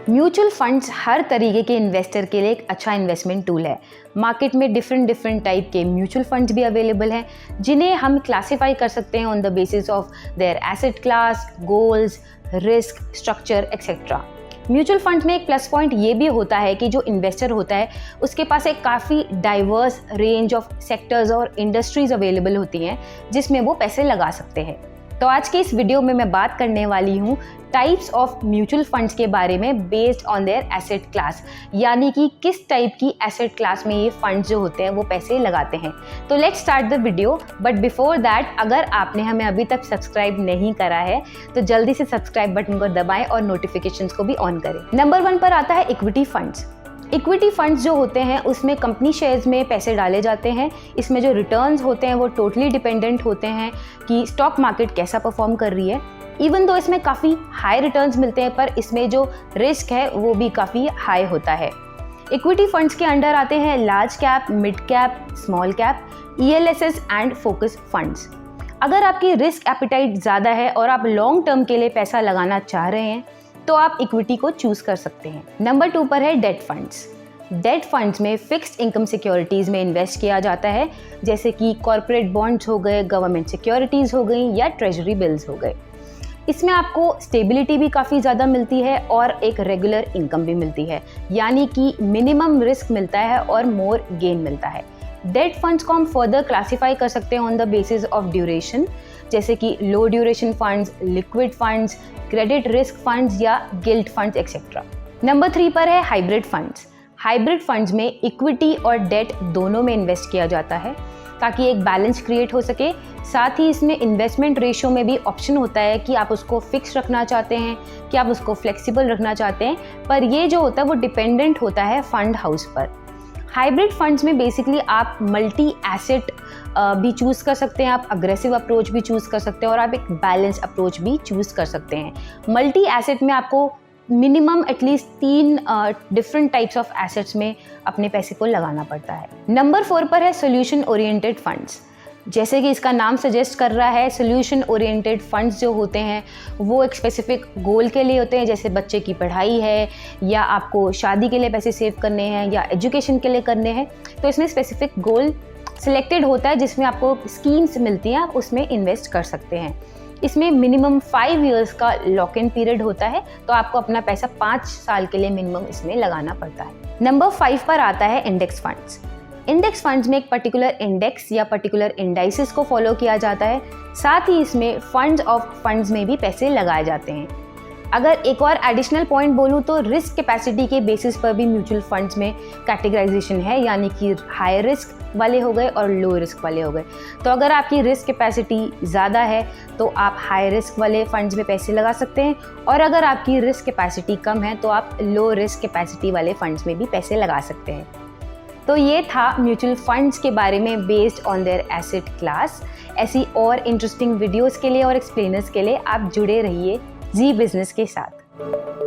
Mutual funds हर तरीके के investor के लिए एक अच्छा इन्वेस्टमेंट टूल है। मार्केट में डिफरेंट टाइप के म्यूचुअल फंड्स भी अवेलेबल हैं, जिन्हें हम क्लासीफाई कर सकते हैं on the basis of their asset class, goals, risk, structure etcetera. Mutual funds में एक प्लस पॉइंट ये भी होता है कि जो इन्वेस्टर होता है उसके पास एक काफ़ी डाइवर्स रेंज ऑफ सेक्टर्स और इंडस्ट्रीज अवेलेबल होती हैं जिसमें वो पैसे लगा सकते हैं। तो आज के इस वीडियो में मैं बात करने वाली हूँ टाइप्स ऑफ म्यूचुअल फंड्स के बारे में based on their asset class, यानी कि किस टाइप की एसेट क्लास में ये फंड्स जो होते हैं वो पैसे लगाते हैं। तो let's start the video, but before that अगर आपने हमें अभी तक सब्सक्राइब नहीं करा है तो जल्दी से सब्सक्राइब बटन को दबाएं और नोटिफिकेशंस को भी ऑन करें। नंबर 1 पर आता है इक्विटी फंड्स। इक्विटी फंड्स जो होते हैं उसमें कंपनी शेयर्स में पैसे डाले जाते हैं। इसमें जो रिटर्न्स होते हैं वो टोटली डिपेंडेंट होते हैं कि स्टॉक मार्केट कैसा परफॉर्म कर रही है। इवन दो इसमें काफ़ी हाई रिटर्न्स मिलते हैं, पर इसमें जो रिस्क है वो भी काफ़ी हाई होता है। इक्विटी फंड्स के अंडर आते हैं large cap, mid cap, small cap, ELSS and focus funds. अगर आपकी रिस्क एपिटाइट ज़्यादा है और आप लॉन्ग टर्म के लिए पैसा लगाना चाह रहे हैं तो आप इक्विटी को चूज कर सकते हैं। नंबर 2 पर है डेट फंड्स। डेट फंड्स में फिक्स्ड इनकम सिक्योरिटीज़ में इन्वेस्ट किया जाता है, जैसे कि कॉर्पोरेट बॉन्ड्स हो गए, गवर्नमेंट सिक्योरिटीज़ हो गई या ट्रेजरी बिल्स हो गए। इसमें आपको स्टेबिलिटी भी काफ़ी ज़्यादा मिलती है और एक रेगुलर इनकम भी मिलती है, यानी कि मिनिमम रिस्क मिलता है और मोर गेन मिलता है। डेट फंड्स को हम फर्दर क्लासीफाई कर सकते हैं on the basis of duration, जैसे कि low duration funds, liquid funds, credit risk funds या गिल्ट फंड्स एक्सेट्रा। नंबर 3 पर है हाइब्रिड फंड्स। हाइब्रिड फंड्स में इक्विटी और डेट दोनों में इन्वेस्ट किया जाता है ताकि एक बैलेंस क्रिएट हो सके। साथ ही इसमें इन्वेस्टमेंट रेशियो में भी ऑप्शन होता है कि आप उसको फिक्स रखना चाहते हैं कि आप उसको फ्लेक्सिबल रखना चाहते हैं, पर ये जो होता है वो डिपेंडेंट होता है फंड हाउस पर। हाइब्रिड फंड्स में बेसिकली आप मल्टी एसेट भी चूज़ कर सकते हैं, आप अग्रेसिव अप्रोच भी चूज़ कर सकते हैं और आप एक बैलेंस अप्रोच भी चूज़ कर सकते हैं। मल्टी एसेट में आपको minimum at least 3 different types of assets में अपने पैसे को लगाना पड़ता है। नंबर 4 पर है सोल्यूशन ओरिएंटेड फंड्स। जैसे कि इसका नाम सजेस्ट कर रहा है, सोल्यूशन ओरिएंटेड फंड्स जो होते हैं वो एक स्पेसिफिक गोल के लिए होते हैं, जैसे बच्चे की पढ़ाई है या आपको शादी के लिए पैसे सेव करने हैं या एजुकेशन के लिए करने हैं। तो इसमें स्पेसिफिक गोल सिलेक्टेड होता है जिसमें आपको स्कीम्स मिलती हैं, आप उसमें इन्वेस्ट कर सकते हैं। इसमें मिनिमम 5 इयर्स का लॉक इन पीरियड होता है, तो आपको अपना पैसा 5 साल के लिए मिनिमम इसमें लगाना पड़ता है। नंबर 5 पर आता है इंडेक्स फंड्स। इंडेक्स फंड्स में एक पर्टिकुलर इंडेक्स या पर्टिकुलर इंडाइसेस को फॉलो किया जाता है, साथ ही इसमें फंड्स ऑफ फंड्स में भी पैसे लगाए जाते हैं। अगर एक और एडिशनल पॉइंट बोलूँ तो रिस्क कैपेसिटी के बेसिस पर भी म्यूचुअल फंड्स में कैटेगराइजेशन है, यानी कि हाई रिस्क वाले हो गए और लो रिस्क वाले हो गए। तो अगर आपकी रिस्क कैपेसिटी ज़्यादा है तो आप हाई रिस्क वाले फंड्स में पैसे लगा सकते हैं, और अगर आपकी रिस्क कैपेसिटी कम है तो आप लो रिस्क कैपेसिटी वाले फंड्स में भी पैसे लगा सकते हैं। तो ये था म्यूचुअल फंड्स के बारे में based on their asset class. ऐसी और इंटरेस्टिंग वीडियोस के लिए और एक्सप्लेनर्स के लिए आप जुड़े रहिए जी बिजनेस के साथ।